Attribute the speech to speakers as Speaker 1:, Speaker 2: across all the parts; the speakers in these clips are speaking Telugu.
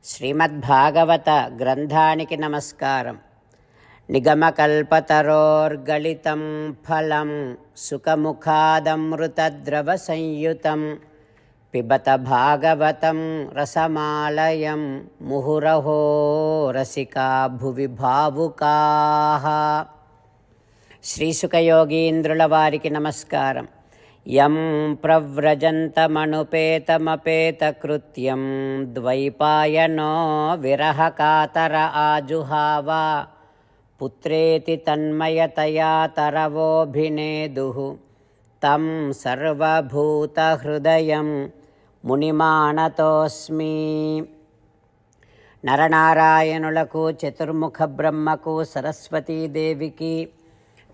Speaker 1: శ్రీమద్భాగవత గ్రంథానికి నమస్కారం. నిగమకల్పతరోర్గళితం ఫలం సుఖముఖాదమృతద్రవ సంయుతం పిబత భాగవతం రసమాలయం ముహురహో రసికా భువి భావుకాః. శ్రీసుఖయోగీంద్రుల వారికి నమస్కారం. యం ప్రవ్రజంతమనుపేతమపేతకృత్యం ద్వైపాయనో విరహకాతర ఆజుహావ పుత్రేతి తన్మయతయా తరవోభినేదుః తం సర్వభూతహృదయం మునిమానతోస్మి. నరనారాయణులకు, చతుర్ముఖ బ్రహ్మకు, సరస్వతీదేవికి,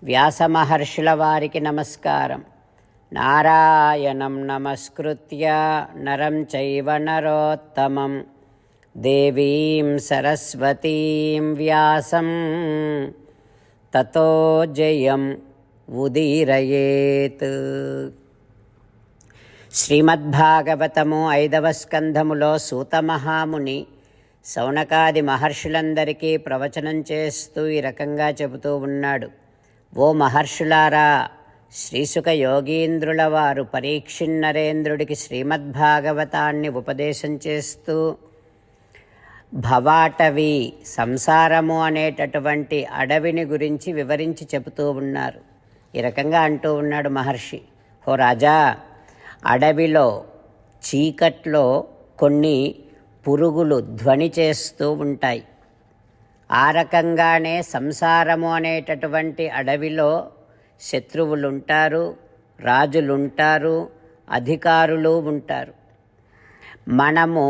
Speaker 1: వ్యాసమహర్షుల వారికి నమస్కారం. నారాయణం నమస్కృత్య నరం చైవ నరోత్తమం దేవీం సరస్వతీం వ్యాసం తతో జయం ఉదీరయేత్. శ్రీమద్భాగవతము 5వ స్కంధములో సూతమహాముని శౌనకాది మహర్షులందరికీ ప్రవచనం చేస్తూ ఈ రకంగా చెబుతూ ఉన్నాడు. ఓ మహర్షులారా, శ్రీసుఖ యోగీంద్రుల వారు పరీక్షిన్నరేంద్రుడికి శ్రీమద్భాగవతాన్ని ఉపదేశం చేస్తూ భవాటవి, సంసారము అనేటటువంటి అడవిని గురించి వివరించి చెబుతూ ఉన్నారు. ఈ రకంగా అంటూ ఉన్నాడు మహర్షి, ఓ రాజా, అడవిలో చీకట్లో కొన్ని పురుగులు ధ్వని చేస్తూ ఉంటాయి. ఆ రకంగానే సంసారము అనేటటువంటి అడవిలో శత్రువులుంటారు, రాజులుంటారు, అధికారులు ఉంటారు. మనము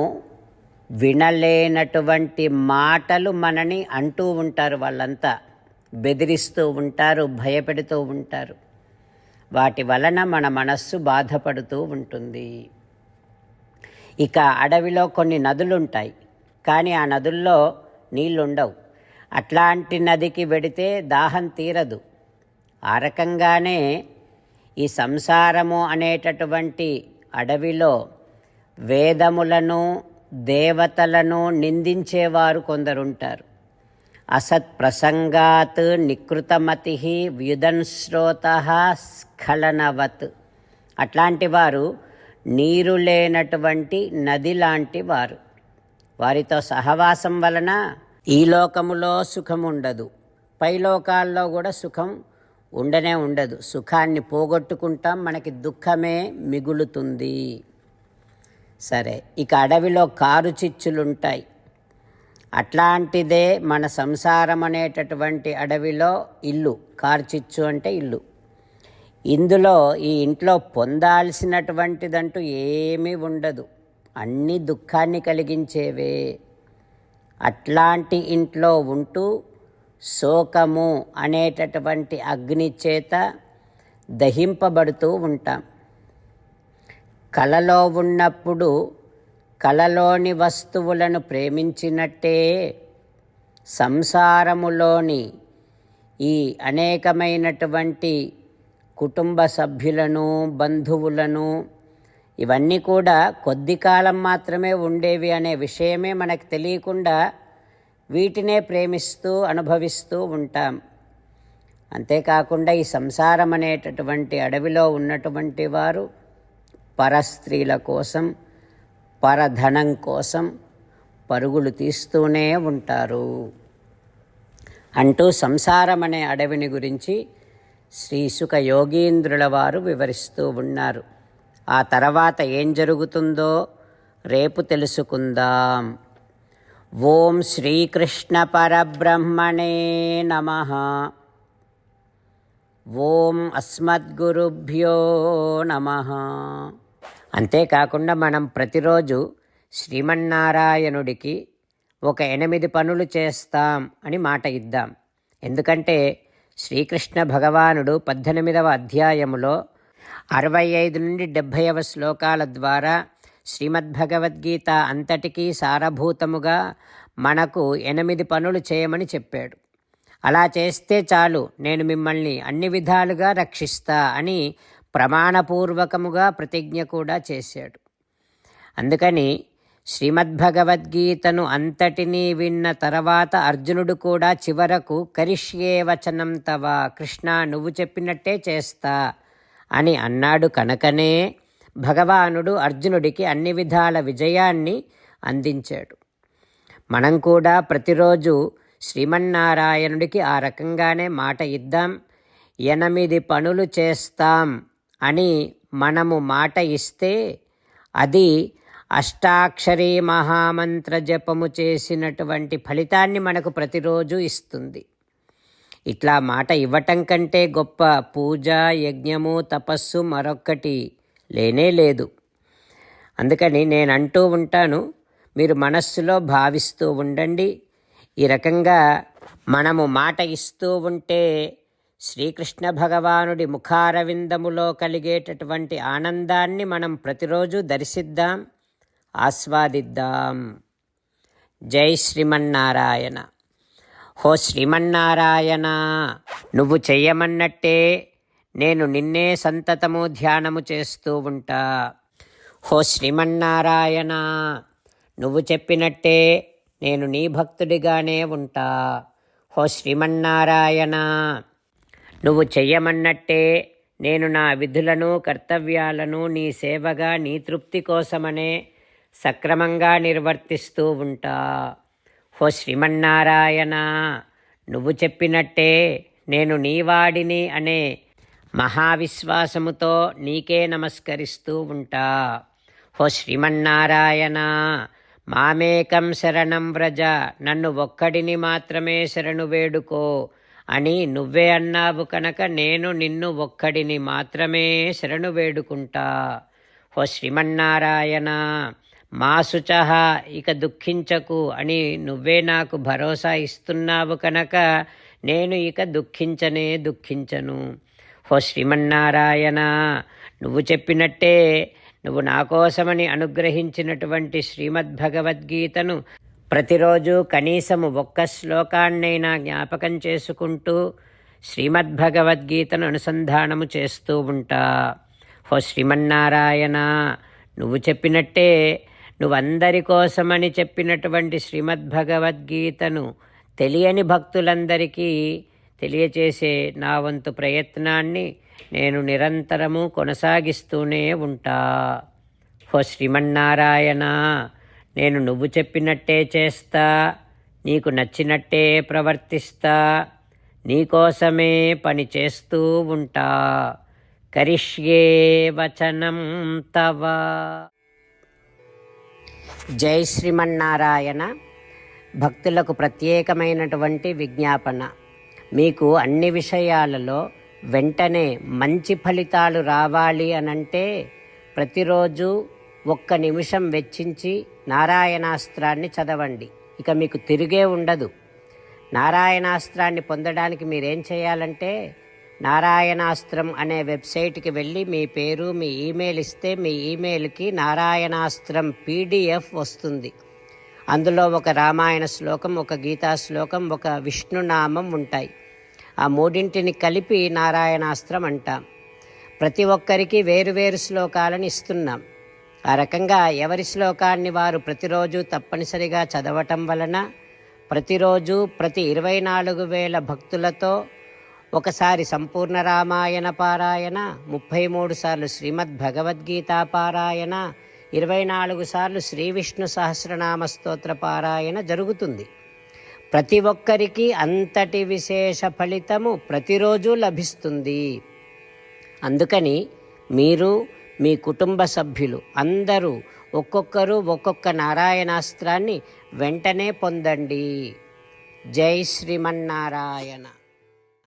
Speaker 1: వినలేనటువంటి మాటలు మనని అంటూ ఉంటారు. వాళ్ళంతా బెదిరిస్తూ ఉంటారు, భయపెడుతూ ఉంటారు. వాటి వలన మన మనస్సు బాధపడుతూ ఉంటుంది. ఇక అడవిలో కొన్ని నదులుంటాయి, కానీ ఆ నదుల్లో నీళ్లుండవు. అట్లాంటి నదికి వెడితే దాహం తీరదు. ఆ రకంగానే ఈ సంసారము అనేటటువంటి అడవిలో వేదములను, దేవతలను నిందించేవారు కొందరుంటారు. అసత్ప్రసంగాత్ నికృతమతి వ్యుదన్శ్రోతః స్ఖలనవత్. అట్లాంటి వారు నీరు లేనటువంటి నది లాంటి వారు. వారితో సహవాసం వలన ఈ లోకములో సుఖం ఉండదు, పైలోకాల్లో కూడా సుఖం ఉండదు. సుఖాన్ని పోగొట్టుకుంటాం, మనకి దుఃఖమే మిగులుతుంది. సరే, ఇక అడవిలో కారు చిచ్చులుంటాయి. అట్లాంటిదే మన సంసారం అనేటటువంటి అడవిలో ఇల్లు. కారు చిచ్చు అంటే ఇల్లు. ఇందులో ఈ ఇంట్లో పొందాల్సినటువంటిదంటూ ఏమీ ఉండదు, అన్నీ దుఃఖాన్ని కలిగించేవే. అట్లాంటి ఇంట్లో ఉంటూ శోకము అనేటటువంటి అగ్ని చేత దహింపబడుతూ ఉంటాం. కలలో ఉన్నప్పుడు కలలోని వస్తువులను ప్రేమించినట్టే సంసారములోని ఈ అనేకమైనటువంటి కుటుంబ సభ్యులను, బంధువులను, ఇవన్నీ కూడా కొద్ది కాలం మాత్రమే ఉండేవి అనే విషయమే మనకు తెలియకుండా వీటినే ప్రేమిస్తూ అనుభవిస్తూ ఉంటాం. అంతేకాకుండా ఈ సంసారం అనేటటువంటి అడవిలో ఉన్నటువంటి వారు పరస్త్రీల కోసం, పరధనం కోసం పరుగులు తీస్తూనే ఉంటారు అంటూ సంసారం అనే అడవిని గురించి శ్రీసుఖ యోగీంద్రుల వారు వివరిస్తూ ఉన్నారు. ఆ తర్వాత ఏం జరుగుతుందో రేపు తెలుసుకుందాం. ఓం శ్రీకృష్ణ పరబ్రహ్మణే నమః. ఓం అస్మద్గురుభ్యో నమః. అంతేకాకుండా మనం ప్రతిరోజు శ్రీమన్నారాయణుడికి ఒక 8 పనులు చేస్తాం అని మాట ఇద్దాం. ఎందుకంటే శ్రీకృష్ణ భగవానుడు 18వ అధ్యాయములో 65 నుండి 70వ శ్లోకాల ద్వారా శ్రీమద్భగవద్గీత అంతటికీ సారభూతముగా మనకు 8 పనులు చేయమని చెప్పాడు. అలా చేస్తే చాలు, నేను మిమ్మల్ని అన్ని విధాలుగా రక్షిస్తా అని ప్రమాణపూర్వకముగా ప్రతిజ్ఞ కూడా చేశాడు. అందుకని శ్రీమద్భగవద్గీతను అంతటినీ విన్న తర్వాత అర్జునుడు కూడా చివరకు కరిష్యే వచనం తవ, కృష్ణ నువ్వు చెప్పినట్టే చేస్తా అని అన్నాడు కనుకనే భగవానుడు అర్జునుడికి అన్ని విధాల విజయాన్ని అందించాడు. మనం కూడా ప్రతిరోజు శ్రీమన్నారాయణుడికి ఆ రకంగానే మాట ఇద్దాం. 8 పనులు చేస్తాం అని మనము మాట ఇస్తే అది అష్టాక్షరీ మహామంత్ర జపము చేసినటువంటి ఫలితాన్ని మనకు ప్రతిరోజు ఇస్తుంది. ఇట్లా మాట ఇవ్వటం కంటే గొప్ప పూజ, యజ్ఞము, తపస్సు మరొక్కటి లేనే లేదు. అందుకని నేను అంటూ ఉంటాను, మీరు మనస్సులో భావిస్తూ ఉండండి. ఈ రకంగా మనము మాట ఇస్తూ ఉంటే శ్రీకృష్ణ భగవానుడి ముఖారవిందములో కలిగేటటువంటి ఆనందాన్ని మనం ప్రతిరోజు దర్శిద్దాం, ఆస్వాదిద్దాం. జై శ్రీమన్నారాయణ. హో శ్రీమన్నారాయణ, నువ్వు చెయ్యమన్నట్టే నేను నిన్నే సంతతము ధ్యానము చేస్తూ ఉంటా. హో శ్రీమన్నారాయణ, నువ్వు చెప్పినట్టే నేను నీ భక్తుడిగానే ఉంటా. హో శ్రీమన్నారాయణ, నువ్వు చెయ్యమన్నట్టే నేను నా విధులను, కర్తవ్యాలను నీ సేవగా, నీ తృప్తి కోసమనే సక్రమంగా నిర్వర్తిస్తూ ఉంటా. హో శ్రీమన్నారాయణ, నువ్వు చెప్పినట్టే నేను నీవాడిని అనే మహావిశ్వాసముతో నీకే నమస్కరిస్తూ ఉంటా. హో శ్రీమన్నారాయణ, మామేకం శరణం వ్రజ, నన్ను ఒక్కడిని మాత్రమే శరణు వేడుకో అని నువ్వే అన్నావు కనుక నేను నిన్ను ఒక్కడిని మాత్రమే శరణు వేడుకుంటా. హో శ్రీమన్నారాయణ, మా శుచః, ఇక దుఃఖించకు అని నువ్వే నాకు భరోసా ఇస్తున్నావు కనుక నేను ఇక దుఃఖించను. హో శ్రీమన్నారాయణ, నువ్వు చెప్పినట్టే నువ్వు నా కోసమని అనుగ్రహించినటువంటి శ్రీమద్భగవద్గీతను ప్రతిరోజు కనీసము ఒక్క శ్లోకాన్నైనా జ్ఞాపకం చేసుకుంటూ శ్రీమద్భగవద్గీతను అనుసంధానము చేస్తూ ఉంటా. హో శ్రీమన్నారాయణ, నువ్వు చెప్పినట్టే నువ్వందరి కోసమని చెప్పినటువంటి శ్రీమద్భగవద్గీతను తెలియని భక్తులందరికీ తెలియచేసే నా వంతు ప్రయత్నాన్ని నేను నిరంతరము కొనసాగిస్తూనే ఉంటా. హో శ్రీమన్నారాయణ, నేను నువ్వు చెప్పినట్టే చేస్తా, నీకు నచ్చినట్టే ప్రవర్తిస్తా, నీకోసమే పని చేస్తూ ఉంటా. కరిష్యే వచనం తవ. జై శ్రీమన్నారాయణ. భక్తులకు ప్రత్యేకమైనటువంటి విజ్ఞాపన. మీకు అన్ని విషయాలలో వెంటనే మంచి ఫలితాలు రావాలి అనంటే ప్రతిరోజు 1 నిమిషం వెచ్చించి నారాయణాస్త్రాన్ని చదవండి. ఇక మీకు తిరిగే ఉండదు. నారాయణాస్త్రాన్ని పొందడానికి మీరేం చేయాలంటే నారాయణాస్త్రం అనే వెబ్సైట్కి వెళ్ళి మీ పేరు, మీ ఈమెయిల్ ఇస్తే మీ ఈమెయిల్కి నారాయణాస్త్రం PDF వస్తుంది. అందులో ఒక రామాయణ శ్లోకం, ఒక గీతా శ్లోకం, ఒక విష్ణునామం ఉంటాయి. ఆ 3ంటిని కలిపి నారాయణాస్త్రం అంటాం. ప్రతి ఒక్కరికి వేరువేరు శ్లోకాలను ఇస్తున్నాం. ఆ రకంగా ఎవరి శ్లోకాన్ని వారు ప్రతిరోజు తప్పనిసరిగా చదవటం వలన ప్రతిరోజు ప్రతి 24,000 భక్తులతో ఒకసారి సంపూర్ణ రామాయణ పారాయణ, 33 సార్లు శ్రీమద్భగవద్గీత పారాయణ, 24 సార్లు శ్రీ విష్ణు సహస్రనామ స్తోత్ర పారాయణ జరుగుతుంది. ప్రతి ఒక్కరికి అంతటి విశేష ఫలితము ప్రతిరోజు లభిస్తుంది. అందుకని మీరు, మీ కుటుంబ సభ్యులు అందరూ ఒక్కొక్కరు ఒక్కొక్క నారాయణాస్త్రాన్ని వెంటనే పొందండి. జై శ్రీమన్నారాయణ.